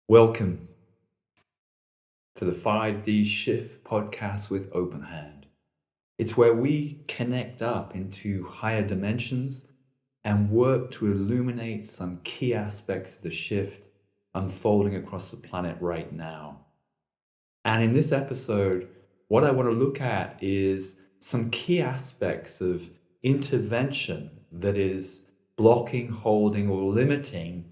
Welcome to the 5D Shift podcast with Openhand. It's where we connect up into higher dimensions and work to illuminate some key aspects of the shift unfolding across the planet right now. And in this episode, what I want to look at is some key aspects of intervention that is blocking, holding, or limiting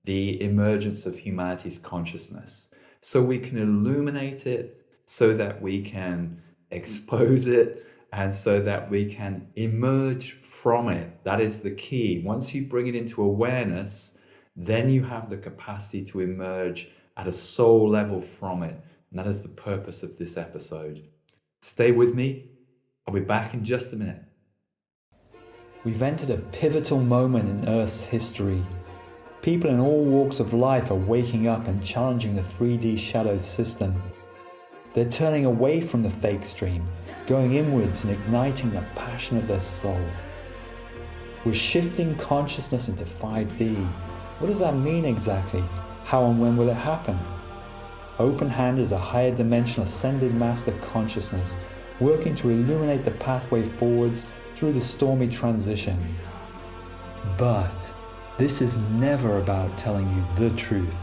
the emergence of humanity's consciousness, so we can illuminate it, so that we can expose it, and so that we can emerge from it. That is the key. Once you bring it into awareness, then you have the capacity to emerge at a soul level from it. And that is the purpose of this episode. Stay with me. I'll be back in just a minute. We've entered a pivotal moment in Earth's history. People in all walks of life are waking up and challenging the 3D shadow system. They're turning away from the fake stream, going inwards and igniting the passion of their soul. We're shifting consciousness into 5D. What does that mean exactly? How and when will it happen? Openhand is a higher dimensional ascended master consciousness, working to illuminate the pathway forwards through the stormy transition. But this is never about telling you the truth.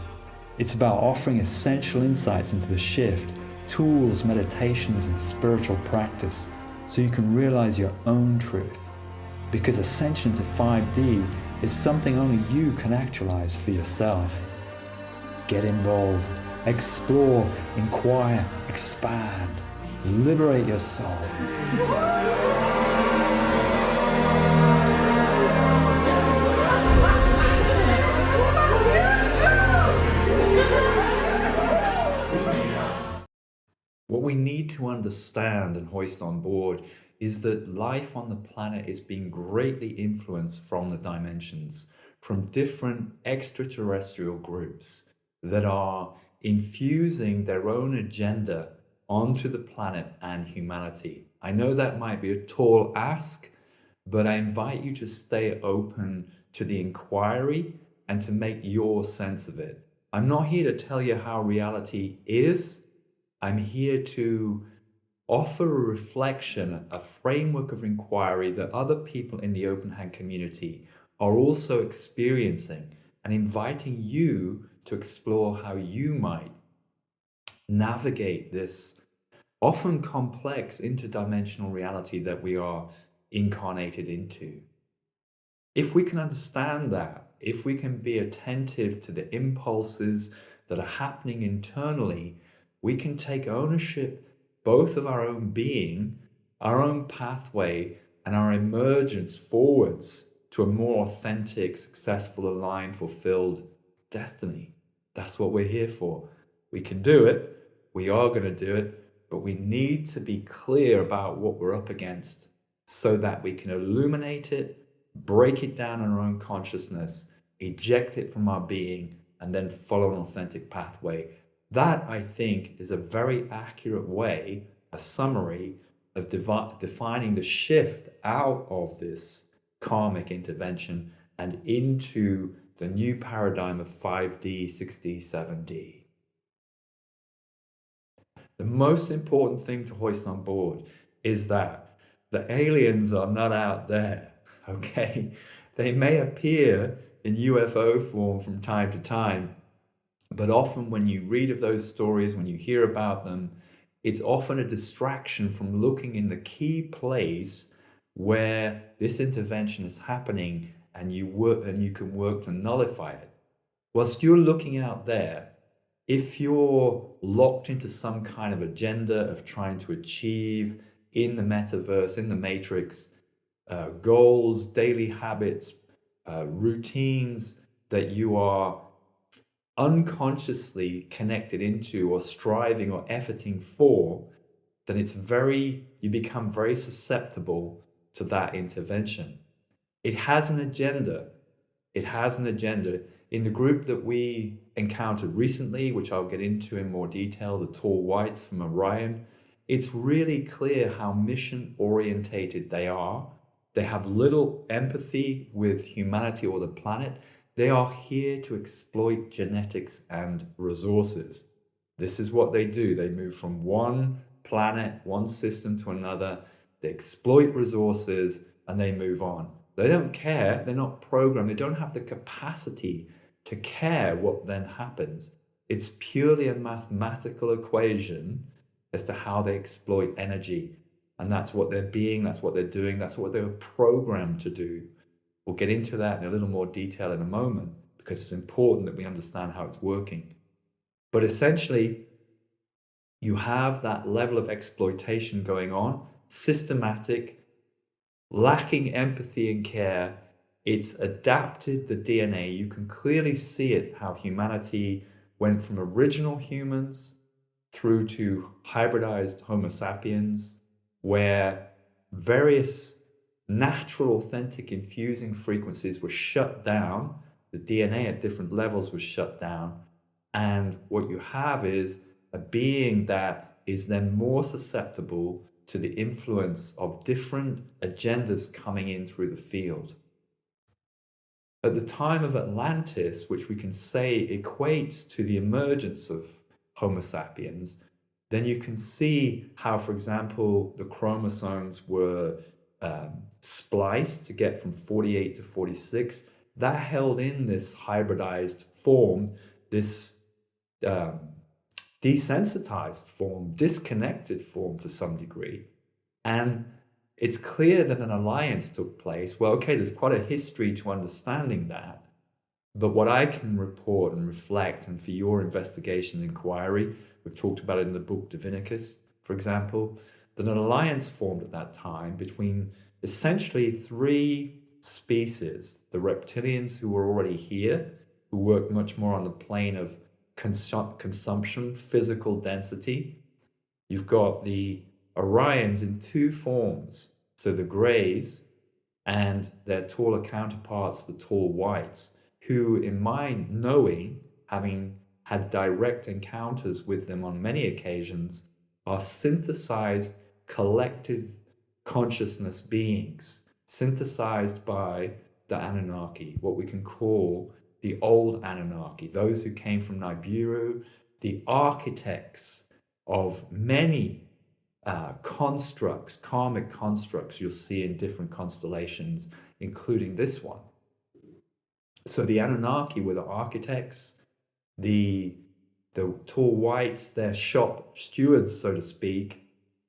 It's about offering essential insights into the shift, tools, meditations, and spiritual practice, so you can realize your own truth. Because ascension to 5D is something only you can actualize for yourself. Get involved, explore, inquire, expand, liberate your soul. What we need to understand and hoist on board is that life on the planet is being greatly influenced from the dimensions, from different extraterrestrial groups that are infusing their own agenda onto the planet and humanity. I know that might be a tall ask, but I invite you to stay open to the inquiry and to make your sense of it. I'm not here to tell you how reality is. I'm here to offer a reflection, a framework of inquiry that other people in the Openhand community are also experiencing, and inviting you to explore how you might navigate this often complex interdimensional reality that we are incarnated into. If we can understand that, if we can be attentive to the impulses that are happening internally, we can take ownership both of our own being, our own pathway, and our emergence forwards to a more authentic, successful, aligned, fulfilled destiny. That's what we're here for. We can do it. We are going to do it. But we need to be clear about what we're up against so that we can illuminate it, break it down in our own consciousness, eject it from our being, and then follow an authentic pathway. That, I think, is a very accurate way, a summary of defining the shift out of this karmic intervention and into the new paradigm of 5D, 6D, 7D. The most important thing to hoist on board is that the aliens are not out there, okay? They may appear in UFO form from time to time, but often when you read of those stories, when you hear about them, it's often a distraction from looking in the key place where this intervention is happening, and you can work to nullify it. Whilst you're looking out there, if you're locked into some kind of agenda of trying to achieve in the metaverse, in the matrix, goals, daily habits, routines that you are unconsciously connected into or striving or efforting for, then you become very susceptible to that intervention. It has an agenda. It has an agenda. In the group that we encountered recently, which I'll get into in more detail, the tall whites from Orion, it's really clear how mission orientated they are. They have little empathy with humanity or the planet. They are here to exploit genetics and resources. This is what they do. They move from one planet, one system to another. They exploit resources and they move on. They don't care. They're not programmed. They don't have the capacity to care what then happens. It's purely a mathematical equation as to how they exploit energy. And that's what they're being, that's what they're doing, that's what they were programmed to do. We'll get into that in a little more detail in a moment because it's important that we understand how it's working. But essentially, you have that level of exploitation going on, systematic, lacking empathy and care. It's adapted the DNA. You can clearly see it, how humanity went from original humans through to hybridized Homo sapiens, where various natural, authentic, infusing frequencies were shut down. The DNA at different levels was shut down. And what you have is a being that is then more susceptible to the influence of different agendas coming in through the field. At the time of Atlantis, which we can say equates to the emergence of Homo sapiens, then you can see how, for example, the chromosomes were spliced to get from 48 to 46. That held in this hybridized form, this desensitized form, disconnected form to some degree. And it's clear that an alliance took place. Well, okay, there's quite a history to understanding that. But what I can report and reflect, and for your investigation and inquiry, we've talked about it in the book Divinicus, for example, that an alliance formed at that time between essentially three species: the reptilians, who were already here, who worked much more on the plane of consumption, physical density. You've got the Orions in two forms, so the Greys and their taller counterparts, the tall Whites, who, in my knowing, having had direct encounters with them on many occasions, are synthesized collective consciousness beings, synthesized by the Anunnaki, what we can call the old Anunnaki, those who came from Nibiru, the architects of many constructs, karmic constructs you'll see in different constellations, including this one. So the Anunnaki were the architects, the tall Whites, their shop stewards, so to speak,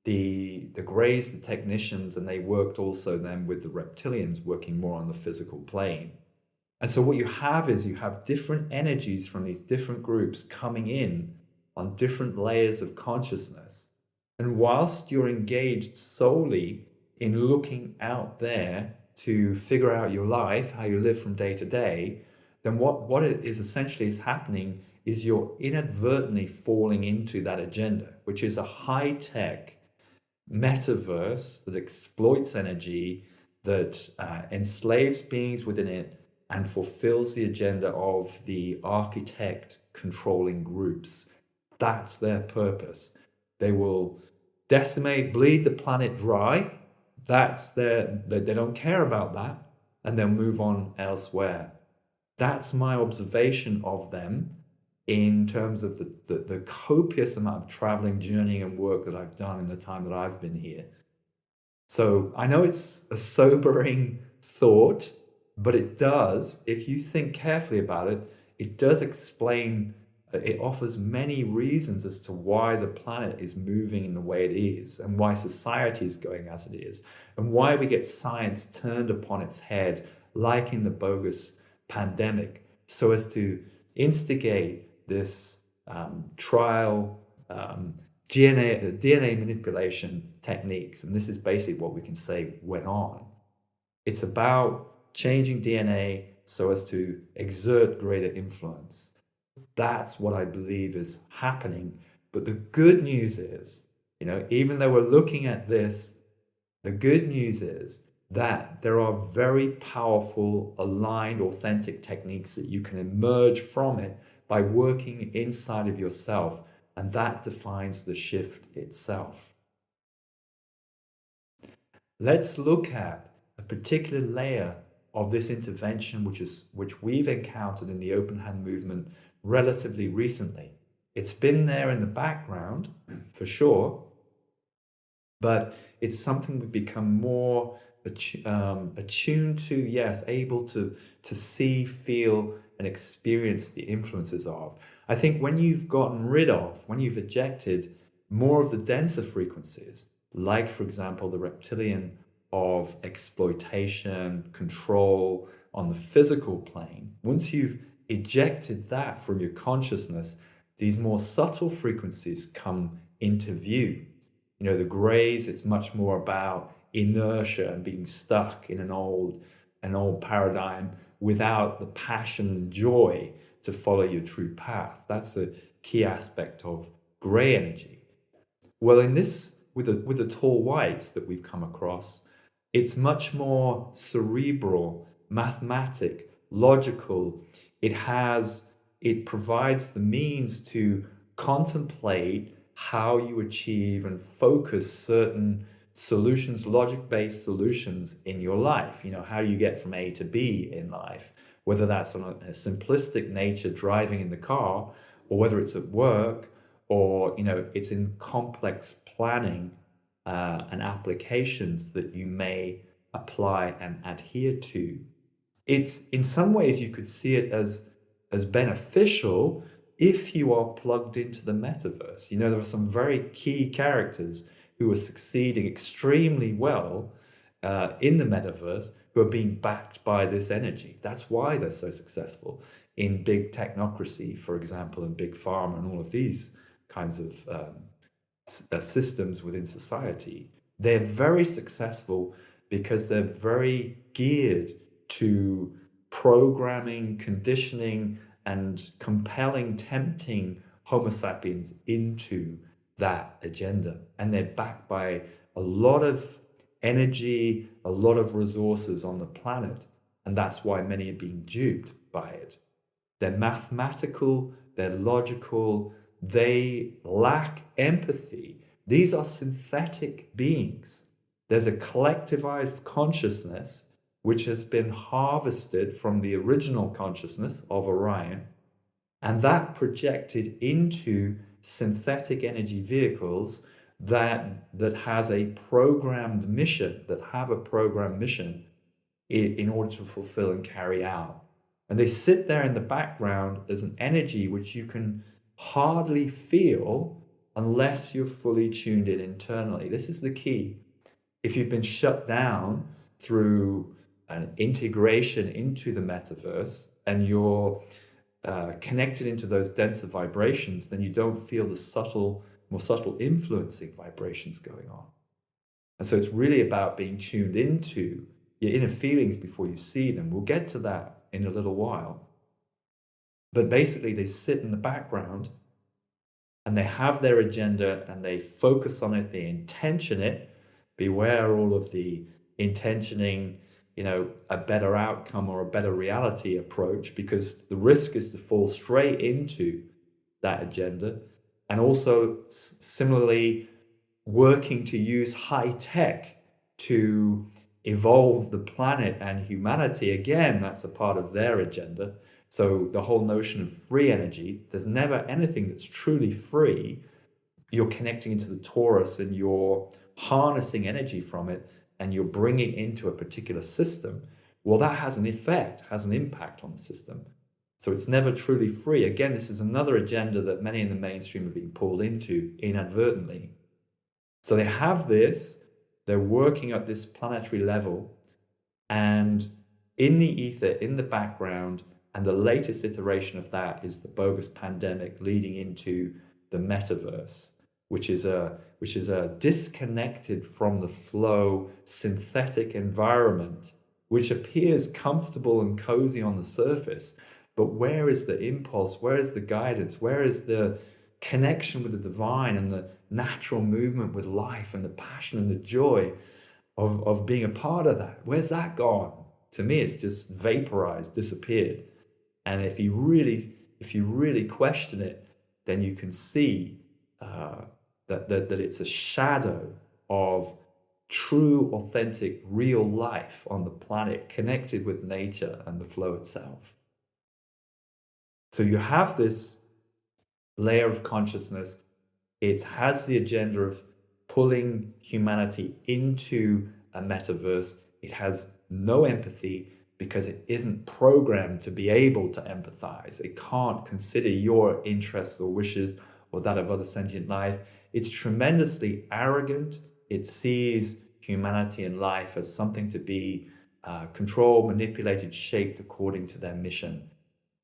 the Greys, the technicians, and they worked also then with the reptilians, working more on the physical plane. And so what you have is you have different energies from these different groups coming in on different layers of consciousness. And whilst you're engaged solely in looking out there to figure out your life, how you live from day to day, then what it is essentially is happening is you're inadvertently falling into that agenda, which is a high-tech metaverse that exploits energy, that enslaves beings within it, and fulfills the agenda of the architect controlling groups. That's their purpose. They will decimate, bleed the planet dry. They don't care about that, and they'll move on elsewhere. That's my observation of them in terms of the copious amount of traveling, journeying, and work that I've done in the time that I've been here. So I know it's a sobering thought, but it does, if you think carefully about it, it does explain, it offers many reasons as to why the planet is moving in the way it is, and why society is going as it is, and why we get science turned upon its head, like in the bogus pandemic, so as to instigate this trial DNA manipulation techniques. And this is basically what we can say went on. It's about changing DNA so as to exert greater influence. That's what I believe is happening. But the good news is, even though we're looking at this, the good news is that there are very powerful, aligned, authentic techniques that you can emerge from it by working inside of yourself, and that defines the shift itself. Let's look at a particular layer of this intervention, which we've encountered in the Openhand movement relatively recently. It's been there in the background, for sure, but it's something we've become more attuned to, yes, able to see, feel, and experience the influences of. I think when you've ejected more of the denser frequencies, like, for example, the reptilian of exploitation, control on the physical plane, once you've ejected that from your consciousness, these more subtle frequencies come into view. The grays, it's much more about inertia and being stuck in an old paradigm without the passion and joy to follow your true path. That's a key aspect of gray energy. Well, in this, with the tall whites that we've come across, it's much more cerebral, mathematic, logical. It provides the means to contemplate how you achieve and focus certain solutions, logic-based solutions in your life. How you get from A to B in life, whether that's on a simplistic nature, driving in the car, or whether it's at work, or it's in complex planning and applications that you may apply and adhere to. It's, in some ways, you could see it as beneficial if you are plugged into the metaverse. There are some very key characters who are succeeding extremely well in the metaverse, who are being backed by this energy. That's why they're so successful in big technocracy, for example, and big pharma and all of these kinds of systems within society. They're very successful because they're very geared to programming, conditioning, and compelling, tempting Homo sapiens into that agenda. And they're backed by a lot of energy, a lot of resources on the planet. And that's why many are being duped by it. They're mathematical, they're logical, they lack empathy. These are synthetic beings. There's a collectivized consciousness which has been harvested from the original consciousness of Orion, and that projected into synthetic energy vehicles that has a programmed mission, in order to fulfill and carry out. And they sit there in the background as an energy which you can hardly feel unless you're fully tuned in internally. This is the key. If you've been shut down through an integration into the metaverse and you're connected into those denser vibrations, then you don't feel the more subtle influencing vibrations going on. And so it's really about being tuned into your inner feelings before you see them. We'll get to that in a little while. But basically, they sit in the background and they have their agenda and they focus on it, they intention it. Beware all of the intentioning, a better outcome or a better reality approach, because the risk is to fall straight into that agenda. And also, similarly, working to use high tech to evolve the planet and humanity. Again, that's a part of their agenda. So the whole notion of free energy, there's never anything that's truly free. You're connecting into the torus and you're harnessing energy from it and you're bringing it into a particular system. Well, that has an effect, has an impact on the system. So it's never truly free. Again, this is another agenda that many in the mainstream are being pulled into inadvertently. So they have this, they're working at this planetary level, and in the ether, in the background, and the latest iteration of that is the bogus pandemic leading into the metaverse, which is a disconnected from the flow synthetic environment, which appears comfortable and cozy on the surface. But where is the impulse? Where is the guidance? Where is the connection with the divine and the natural movement with life and the passion and the joy of being a part of that? Where's that gone? To me, it's just vaporized, disappeared. And if you really question it, then you can see that it's a shadow of true, authentic, real life on the planet, connected with nature and the flow itself. So you have this layer of consciousness. It has the agenda of pulling humanity into a metaverse. It has no empathy because it isn't programmed to be able to empathize. It can't consider your interests or wishes or that of other sentient life. It's tremendously arrogant. It sees humanity and life as something to be controlled, manipulated, shaped according to their mission.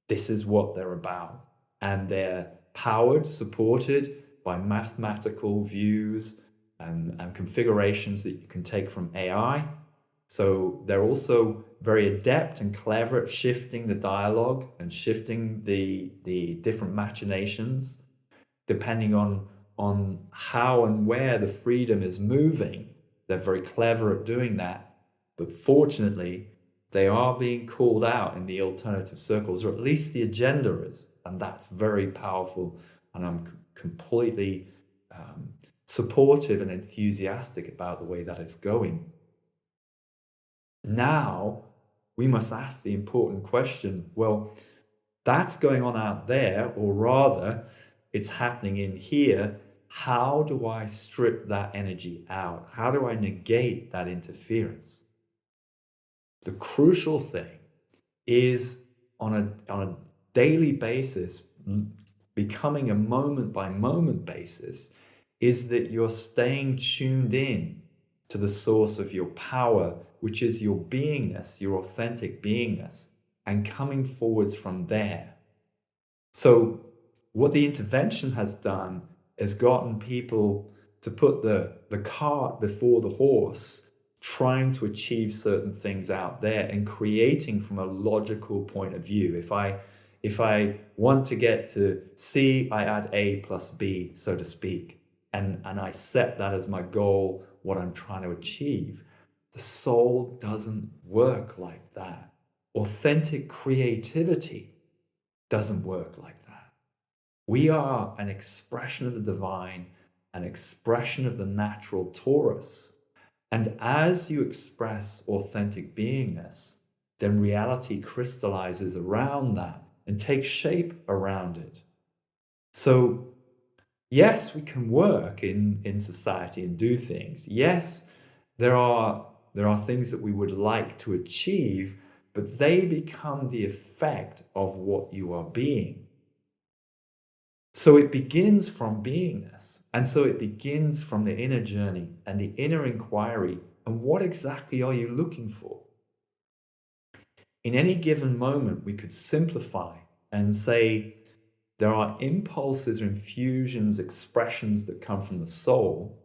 This is what they're about. And they're powered, supported by mathematical views and configurations that you can take from AI. So they're also very adept and clever at shifting the dialogue and shifting the different machinations depending on how and where the freedom is moving. They're very clever at doing that. But fortunately, they are being called out in the alternative circles, or at least the agenda is. And that's very powerful. And I'm completely supportive and enthusiastic about the way that it's going. Now, we must ask the important question, well, that's going on out there, or rather, it's happening in here. How do I strip that energy out? How do I negate that interference? The crucial thing is on a daily basis, becoming a moment by moment basis, is that you're staying tuned in to the source of your power, which is your beingness, your authentic beingness, and coming forwards from there. So what the intervention has done is gotten people to put the cart before the horse, trying to achieve certain things out there and creating from a logical point of view. If I want to get to C, I add A plus B, so to speak, and I set that as my goal, what I'm trying to achieve. The soul doesn't work like that. Authentic creativity doesn't work like that. We are an expression of the divine, an expression of the natural torus. And as you express authentic beingness, then reality crystallizes around that and takes shape around it. So yes, we can work in society and do things. Yes, there are things that we would like to achieve, but they become the effect of what you are being. So it begins from beingness. And so it begins from the inner journey and the inner inquiry. And what exactly are you looking for? In any given moment, we could simplify and say there are impulses, infusions, expressions that come from the soul,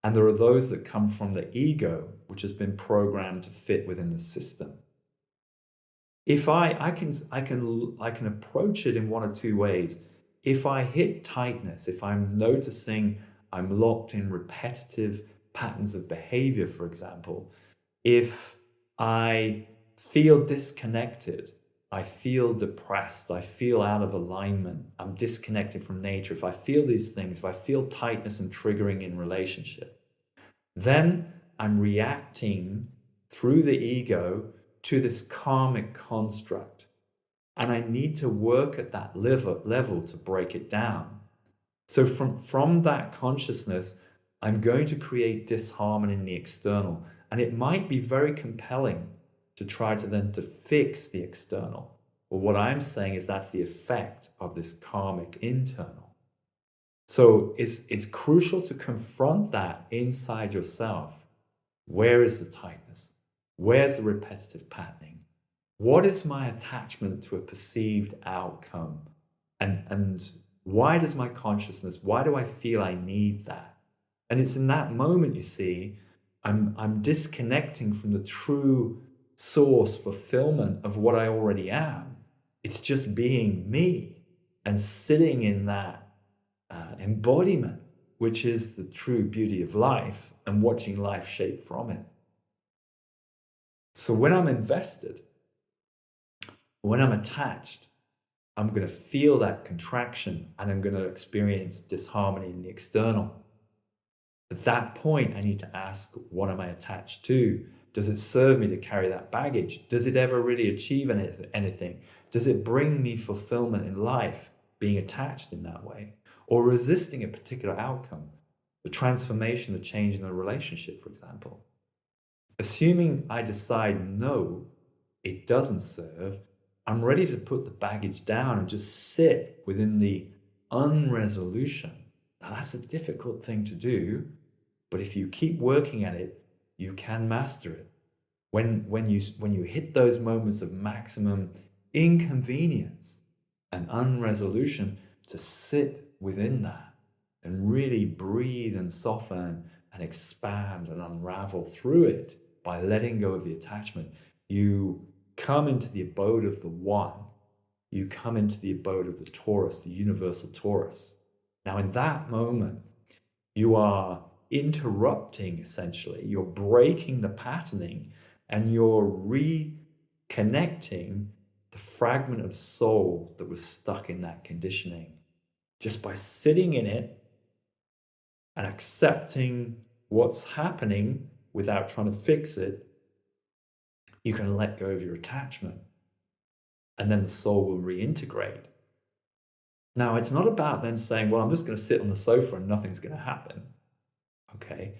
and there are those that come from the ego, which has been programmed to fit within the system. If I can approach it in one of two ways. If I hit tightness, if I'm noticing I'm locked in repetitive patterns of behavior, for example, if I feel disconnected, I feel depressed, I feel out of alignment, I'm disconnected from nature, if I feel these things, if I feel tightness and triggering in relationship, then I'm reacting through the ego to this karmic construct. And I need to work at that level to break it down. So from that consciousness, I'm going to create disharmony in the external. And it might be very compelling to try to fix the external. But what I'm saying is that's the effect of this karmic internal. So it's crucial to confront that inside yourself. Where is the tightness? Where's the repetitive patterning? What is my attachment to a perceived outcome? And why does my consciousness, why do I feel I need that? And it's in that moment, you see, I'm disconnecting from the true source fulfillment of what I already am. It's just being me and sitting in that embodiment, which is the true beauty of life, and watching life shape from it. So when I'm invested, when I'm attached, I'm going to feel that contraction and I'm going to experience disharmony in the external. At that point, I need to ask, what am I attached to? Does it serve me to carry that baggage? Does it ever really achieve anything? Does it bring me fulfillment in life, being attached in that way? Or resisting a particular outcome, the transformation, the change in a relationship, for example? Assuming I decide no, it doesn't serve, I'm ready to put the baggage down and just sit within the unresolution. Now, that's a difficult thing to do, but if you keep working at it, you can master it. When you hit those moments of maximum inconvenience and unresolution, to sit within that and really breathe and soften and expand and unravel through it by letting go of the attachment, you come into the abode of the One. You come into the abode of the Taurus, the universal Taurus. Now, in that moment, you are interrupting, essentially. You're breaking the patterning and you're reconnecting the fragment of soul that was stuck in that conditioning. Just by sitting in it and accepting what's happening without trying to fix it, you can let go of your attachment. And then the soul will reintegrate. Now, it's not about then saying, well, I'm just going to sit on the sofa and nothing's going to happen. Okay.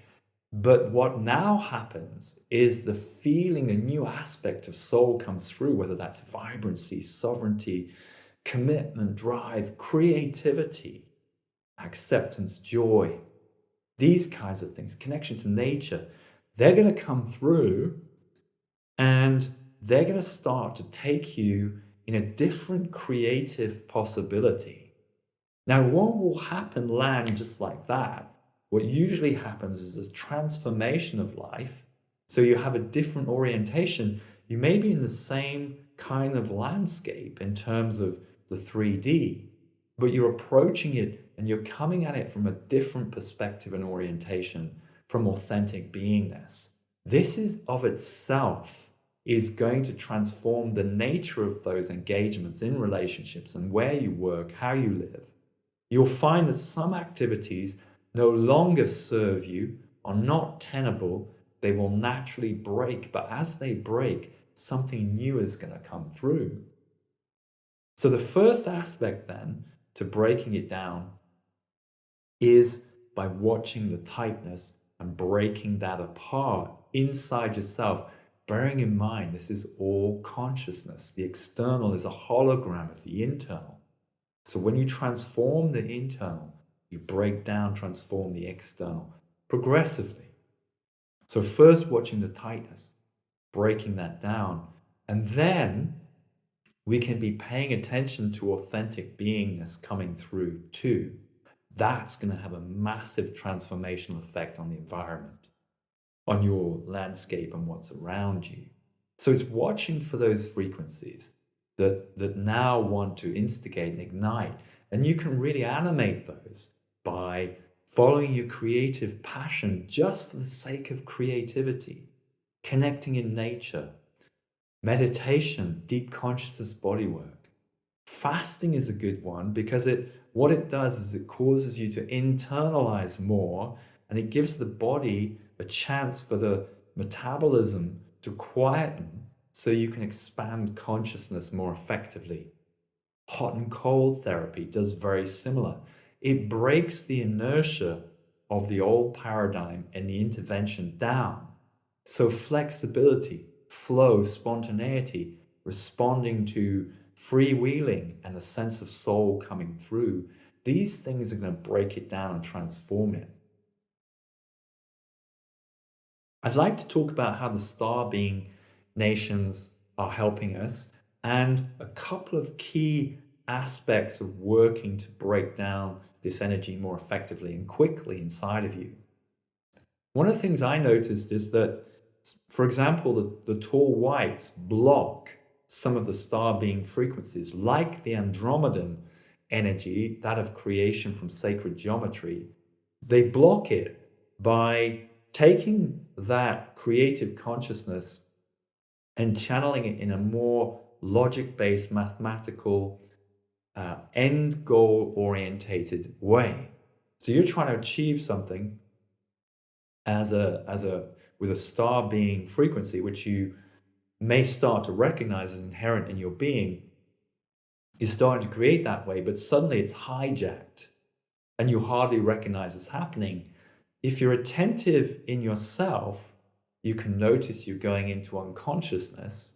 But what now happens is the feeling, a new aspect of soul comes through, whether that's vibrancy, sovereignty, commitment, drive, creativity, acceptance, joy, these kinds of things, connection to nature. They're going to come through and they're going to start to take you in a different creative possibility. Now, what will happen land just like that? What usually happens is a transformation of life. So you have a different orientation. You may be in the same kind of landscape in terms of the 3D, but you're approaching it and you're coming at it from a different perspective and orientation, from authentic beingness. This is of itself is going to transform the nature of those engagements in relationships and where you work, how you live. You'll find that some activities no longer serve you, are not tenable, they will naturally break. But as they break, something new is going to come through. So the first aspect then to breaking it down is by watching the tightness and breaking that apart inside yourself, bearing in mind this is all consciousness. The external is a hologram of the internal. So when you transform the internal, you break down, transform the external progressively. So first watching the tightness, breaking that down, and then we can be paying attention to authentic beingness coming through too. That's going to have a massive transformational effect on the environment, on your landscape and what's around you. So it's watching for those frequencies that now want to instigate and ignite. And you can really animate those by following your creative passion just for the sake of creativity, connecting in nature, meditation, deep consciousness body work. Fasting is a good one because what it does is it causes you to internalize more, and it gives the body a chance for the metabolism to quieten so you can expand consciousness more effectively. Hot and cold therapy does very similar. It breaks the inertia of the old paradigm and the intervention down. So flexibility, flow, spontaneity, responding to freewheeling and a sense of soul coming through, these things are going to break it down and transform it. I'd like to talk about how the star being nations are helping us and a couple of key aspects of working to break down this energy more effectively and quickly inside of you. One of the things I noticed is that, for example, the tall whites block some of the star being frequencies, like the Andromedan energy, that of creation from sacred geometry. They block it by taking that creative consciousness and channeling it in a more logic-based, mathematical, end goal orientated way. So you're trying to achieve something with a star being frequency, which you may start to recognize as inherent in your being, is starting to create that way, but suddenly it's hijacked and you hardly recognize it's happening. If you're attentive in yourself, you can notice you're going into unconsciousness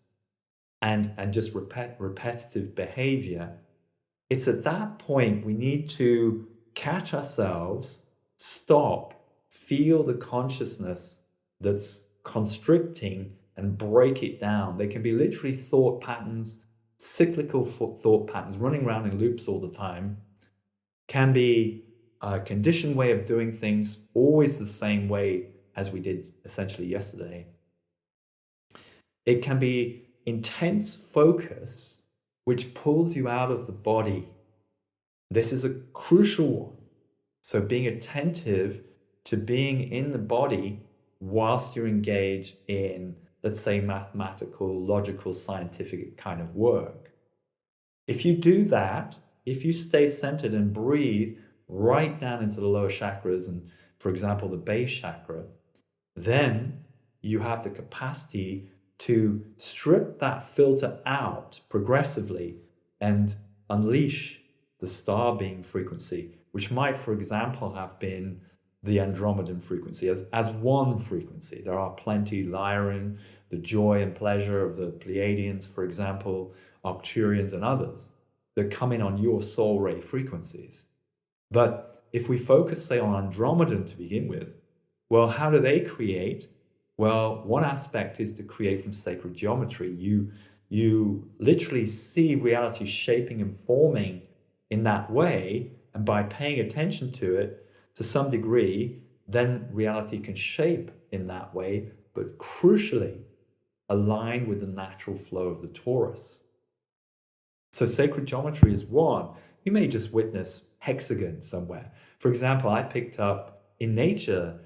and just repetitive behavior. It's at that point we need to catch ourselves, stop, feel the consciousness that's constricting and break it down. They can be literally thought patterns, cyclical thought patterns running around in loops all the time, can be a conditioned way of doing things, always the same way as we did essentially yesterday. It can be intense focus, which pulls you out of the body. This is a crucial one. So being attentive to being in the body whilst you're engaged in, let's say, mathematical, logical, scientific kind of work. If you do that, if you stay centered and breathe right down into the lower chakras, and for example, the base chakra, then you have the capacity to strip that filter out progressively and unleash the star being frequency, which might, for example, have been the Andromedan frequency as one frequency. There are plenty, Lyran, the joy and pleasure of the Pleiadians, for example, Arcturians and others that come in on your soul ray frequencies. But if we focus, say, on Andromedan to begin with, well, how do they create? Well, one aspect is to create from sacred geometry. You literally see reality shaping and forming in that way, and by paying attention to it to some degree, then reality can shape in that way, but crucially align with the natural flow of the torus. So sacred geometry is one. You may just witness hexagons somewhere. For example, I picked up in nature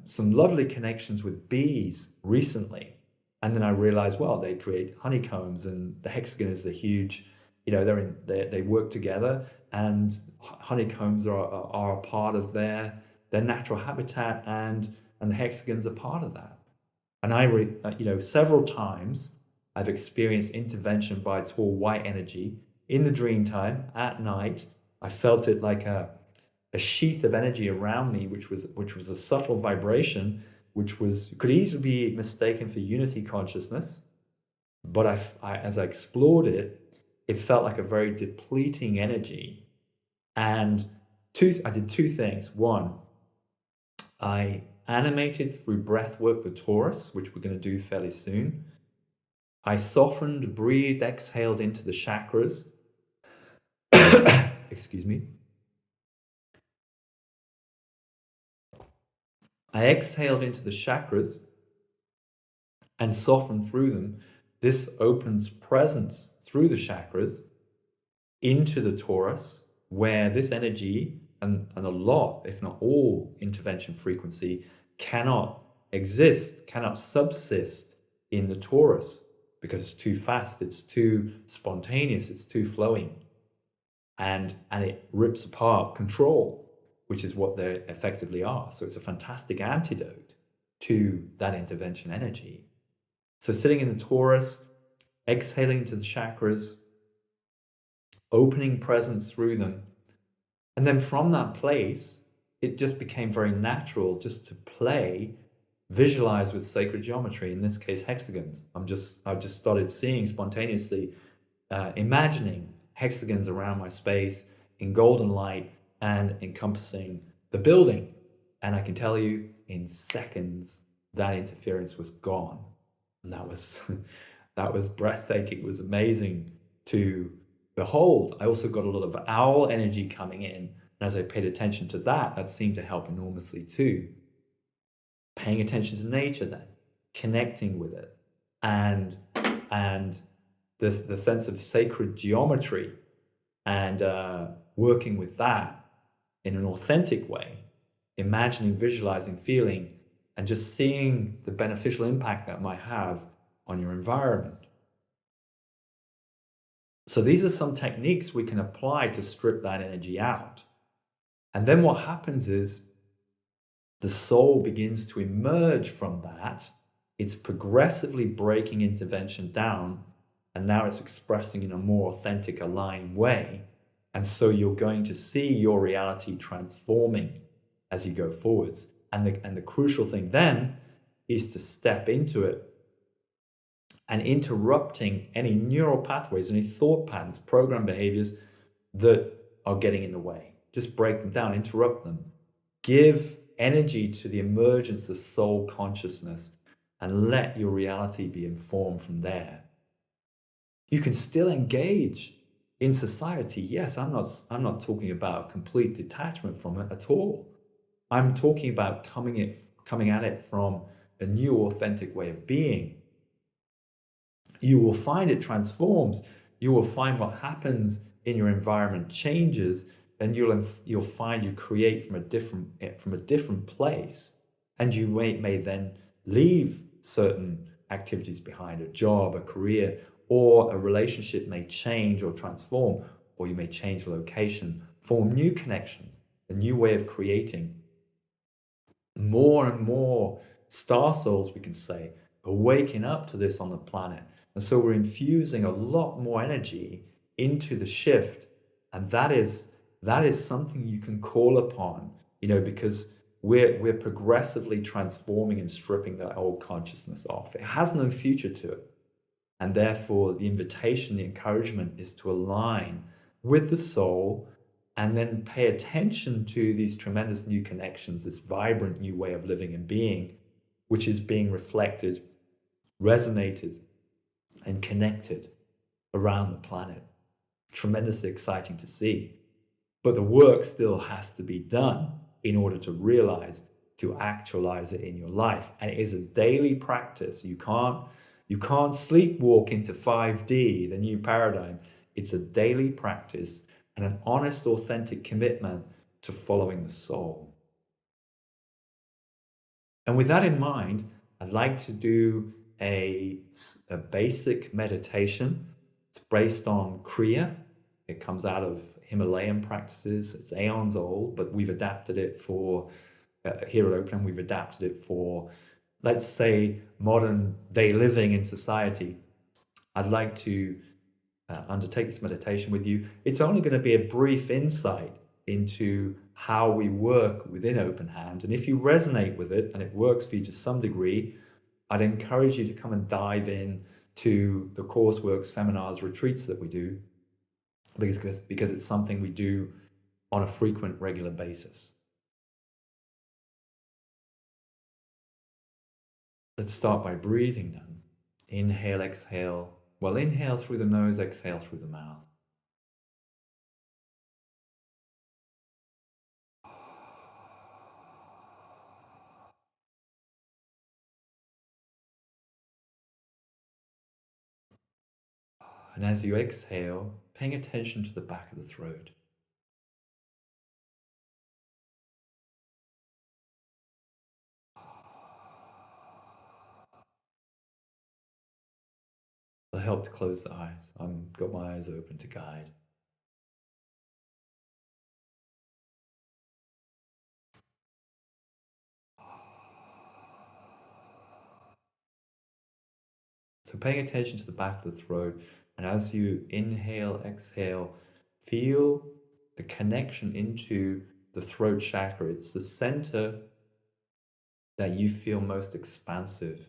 some lovely connections with bees recently. And then I realized, well, they create honeycombs, and the hexagon is the huge, they work together, and honeycombs are a part of their natural habitat, and the hexagons are part of that. And several times I've experienced intervention by tall white energy in the dream time at night. I felt it like a sheath of energy around me, which was a subtle vibration, which could easily be mistaken for unity consciousness. But as I explored it, it felt like a very depleting energy. And I did two things. One, I animated through breath work the torus, which we're going to do fairly soon. I softened, breathed, exhaled into the chakras. Excuse me. I exhaled into the chakras and softened through them. This opens presence through the chakras into the torus, where this energy and a lot, if not all, intervention frequency cannot exist, cannot subsist in the torus, because it's too fast, it's too spontaneous, it's too flowing. And it rips apart control, which is what they effectively are. So it's a fantastic antidote to that intervention energy. So sitting in the torus, exhaling to the chakras, opening presence through them. And then from that place, it just became very natural just to visualize with sacred geometry, in this case, hexagons. I've just started seeing spontaneously, imagining hexagons around my space in golden light and encompassing the building. And I can tell you, in seconds, that interference was gone. And that was breathtaking. It was amazing to behold. I also got a lot of owl energy coming in. And as I paid attention to that seemed to help enormously too. Paying attention to nature then, connecting with it, and the sense of sacred geometry, and working with that in an authentic way, imagining, visualizing, feeling, and just seeing the beneficial impact that might have on your environment. So these are some techniques we can apply to strip that energy out. And then what happens is the soul begins to emerge from that. It's progressively breaking intervention down, and now it's expressing in a more authentic, aligned way. And so you're going to see your reality transforming as you go forwards. And the crucial thing then is to step into it and interrupting any neural pathways, any thought patterns, program behaviors that are getting in the way. Just break them down, interrupt them. Give energy to the emergence of soul consciousness and let your reality be informed from there. You can still engage in society. Yes, I'm not talking about complete detachment from it at all. I'm talking about coming at it from a new authentic way of being. You will find it transforms. You will find what happens in your environment changes, and you'll find you create from a different place, and you may then leave certain activities behind, a job, a career, or a relationship may change or transform, or you may change location, form new connections, a new way of creating. More and more star souls, we can say, are waking up to this on the planet. And so we're infusing a lot more energy into the shift. And that is something you can call upon, because we're progressively transforming and stripping that old consciousness off. It has no future to it. And therefore, the invitation, the encouragement is to align with the soul and then pay attention to these tremendous new connections, this vibrant new way of living and being, which is being reflected, resonated, and connected around the planet. Tremendously exciting to see. But the work still has to be done in order to realize, to actualize it in your life. And it is a daily practice. You can't sleepwalk into 5D, the new paradigm. It's a daily practice and an honest, authentic commitment to following the soul. And with that in mind, I'd like to do a basic meditation. It's based on Kriya. It comes out of Himalayan practices. It's aeons old, but we've adapted it for, here at Openhand, we've adapted it for, let's say, modern day living in society. I'd like to undertake this meditation with you. It's only going to be a brief insight into how we work within Openhand. And if you resonate with it and it works for you to some degree, I'd encourage you to come and dive in to the coursework, seminars, retreats that we do, because it's something we do on a frequent, regular basis. Let's start by breathing then. Inhale, exhale. Well, inhale through the nose, exhale through the mouth. And as you exhale, paying attention to the back of the throat. It'll help to close the eyes. I've got my eyes open to guide. So paying attention to the back of the throat, and as you inhale, exhale, feel the connection into the throat chakra. It's the center that you feel most expansive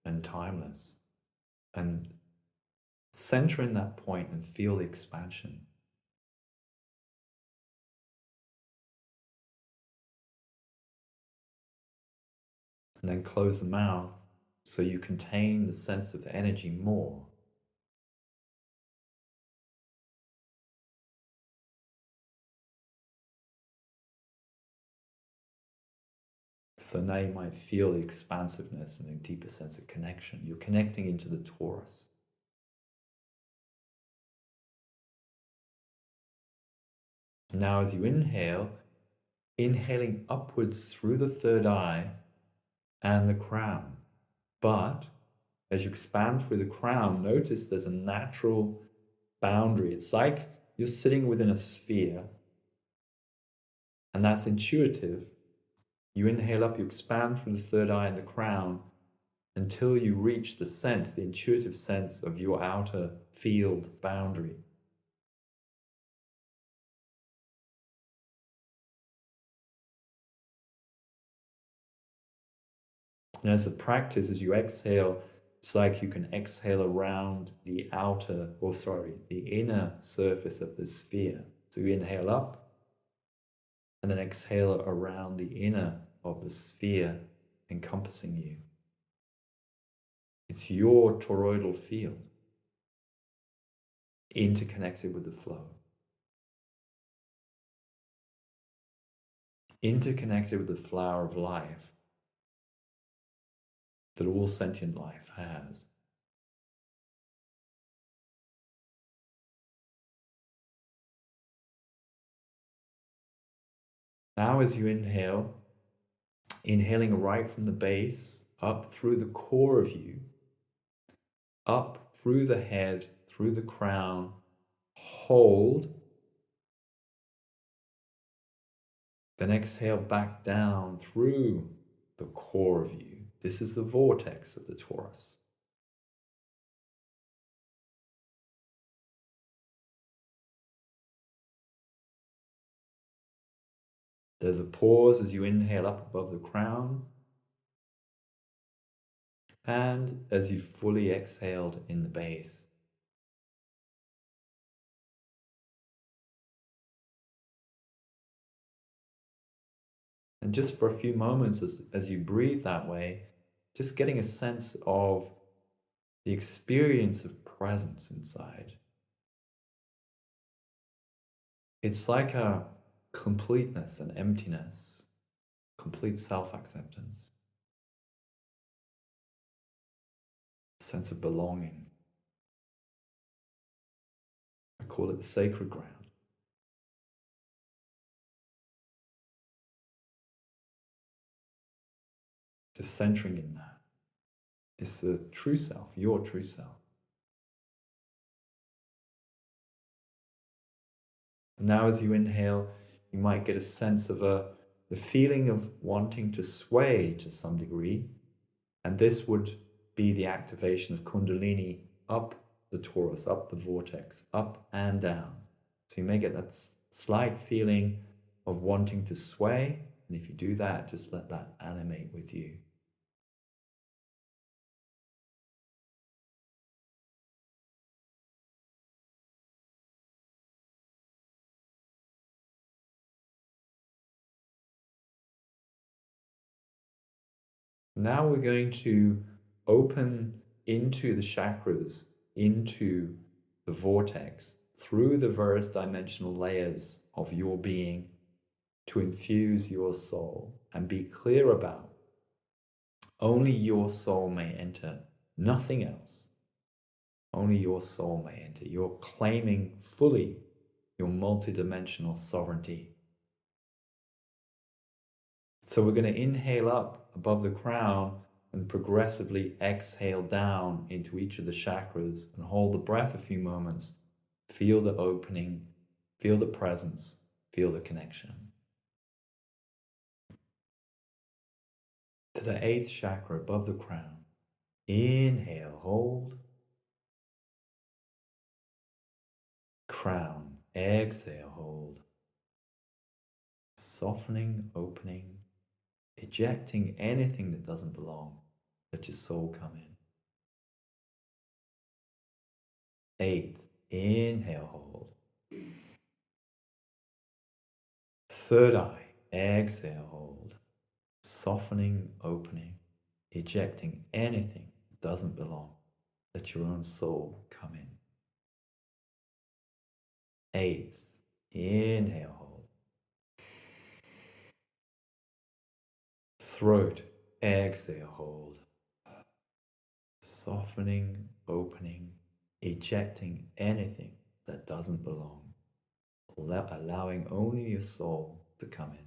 and timeless. And center in that point and feel the expansion. And then close the mouth so you contain the sense of energy more. So now you might feel the expansiveness and a deeper sense of connection. You're connecting into the torus. Now as you inhale, inhaling upwards through the third eye and the crown. But as you expand through the crown, notice there's a natural boundary. It's like you're sitting within a sphere, and that's intuitive. You inhale up, you expand through the third eye and the crown until you reach the sense, the intuitive sense of your outer field boundary. And as a practice, as you exhale, it's like you can exhale around the inner surface of the sphere. So you inhale up and then exhale around the inner of the sphere encompassing you. It's your toroidal field, interconnected with the flow. Interconnected with the flower of life that all sentient life has. Now as you inhale, inhaling right from the base, up through the core of you, up through the head, through the crown, hold, then exhale back down through the core of you. This is the vortex of the torus. There's a pause as you inhale up above the crown, and as you fully exhaled in the base. And just for a few moments as you breathe that way, just getting a sense of the experience of presence inside. It's like a completeness and emptiness, complete self-acceptance, a sense of belonging. I call it the sacred ground. Just centering in that. It's the true self, your true self. And now as you inhale, you might get a sense of the feeling of wanting to sway to some degree. And this would be the activation of Kundalini up the torus, up the vortex, up and down. So you may get that slight feeling of wanting to sway. And if you do that, just let that animate with you. Now we're going to open into the chakras, into the vortex, through the various dimensional layers of your being to infuse your soul and be clear about only your soul may enter, nothing else. Only your soul may enter. You're claiming fully your multidimensional sovereignty. So we're going to inhale up above the crown and progressively exhale down into each of the chakras and hold the breath a few moments. Feel the opening, feel the presence, feel the connection. To the 8th chakra above the crown. Inhale, hold. Crown, exhale, hold. Softening, opening, ejecting anything that doesn't belong. Let your soul come in. 8th, inhale, hold. 3rd eye, exhale, hold. Softening, opening, ejecting anything that doesn't belong. Let your own soul come in. 8th, inhale, hold. Throat, exhale, hold. Softening, opening, ejecting anything that doesn't belong. Allowing only your soul to come in.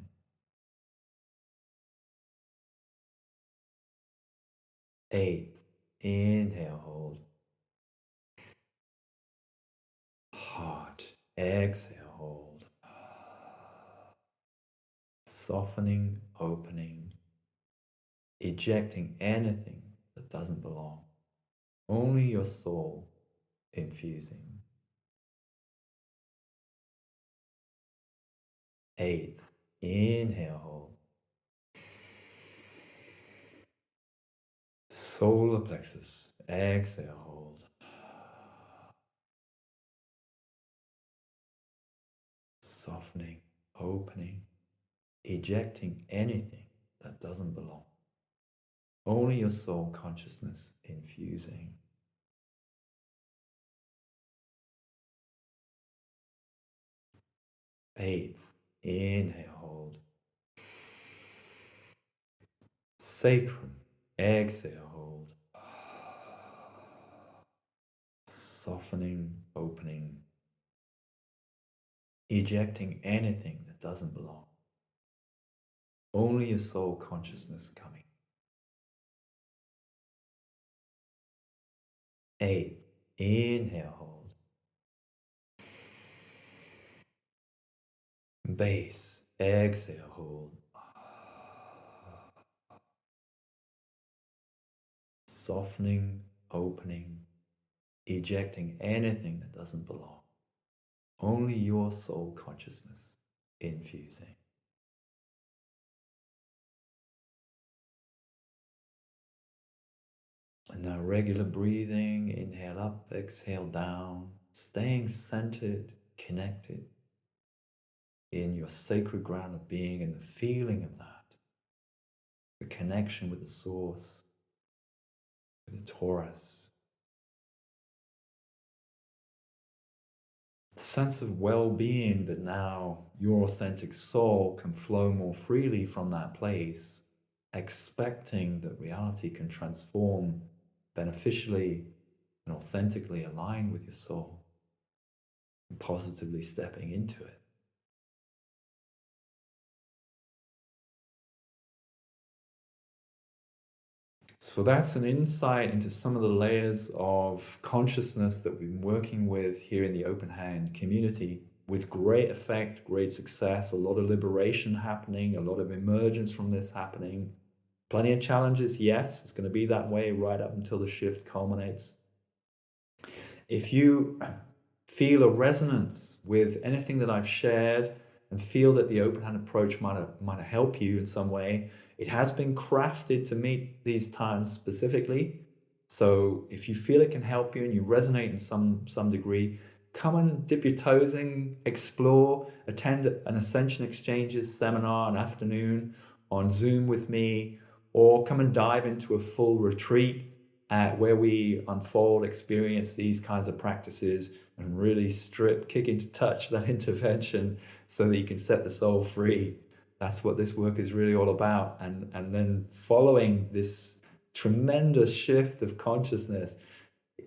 8th, inhale, hold. Heart, exhale, hold. softening, opening, ejecting anything that doesn't belong. Only your soul infusing. 8th, inhale, hold. Solar plexus, exhale, hold. Softening, opening, ejecting anything that doesn't belong. Only your soul consciousness infusing. 8th, inhale, hold. Sacrum, exhale, hold. Softening, opening, ejecting anything that doesn't belong. Only your soul consciousness coming. 8th, inhale, hold. Base, exhale, hold. Softening, opening, ejecting anything that doesn't belong. Only your soul consciousness infusing. And now regular breathing, inhale up, exhale down, staying centered, connected in your sacred ground of being and the feeling of that, the connection with the source, with the torus, the sense of well-being that now your authentic soul can flow more freely from that place, expecting that reality can transform beneficially and authentically aligned with your soul, and positively stepping into it. So that's an insight into some of the layers of consciousness that we've been working with here in the Openhand community, with great effect, great success, a lot of liberation happening, a lot of emergence from this happening. Plenty of challenges, yes, it's going to be that way right up until the shift culminates. If you feel a resonance with anything that I've shared and feel that the Openhand approach might have helped you in some way, it has been crafted to meet these times specifically. So if you feel it can help you and you resonate in some degree, come and dip your toes in, explore, attend an Ascension Exchanges seminar, an afternoon on Zoom with me, or come and dive into a full retreat where we unfold, experience these kinds of practices and really kick into touch that intervention so that you can set the soul free. That's what this work is really all about. And then following this tremendous shift of consciousness,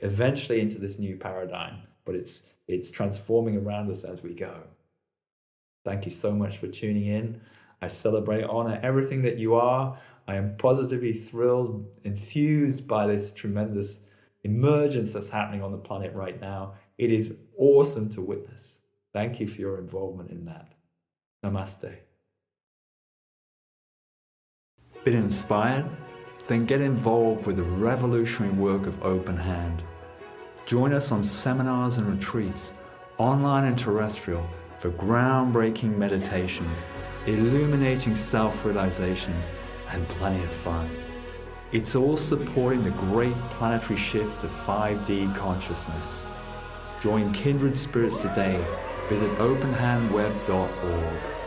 eventually into this new paradigm, but it's transforming around us as we go. Thank you so much for tuning in. I celebrate, honor everything that you are. I am positively thrilled, enthused by this tremendous emergence that's happening on the planet right now. It is awesome to witness. Thank you for your involvement in that. Namaste. Been inspired? Then get involved with the revolutionary work of Openhand. Join us on seminars and retreats, online and terrestrial, for groundbreaking meditations, illuminating self-realizations, and plenty of fun. It's all supporting the great planetary shift of 5D consciousness. Join kindred spirits today. Visit openhandweb.org.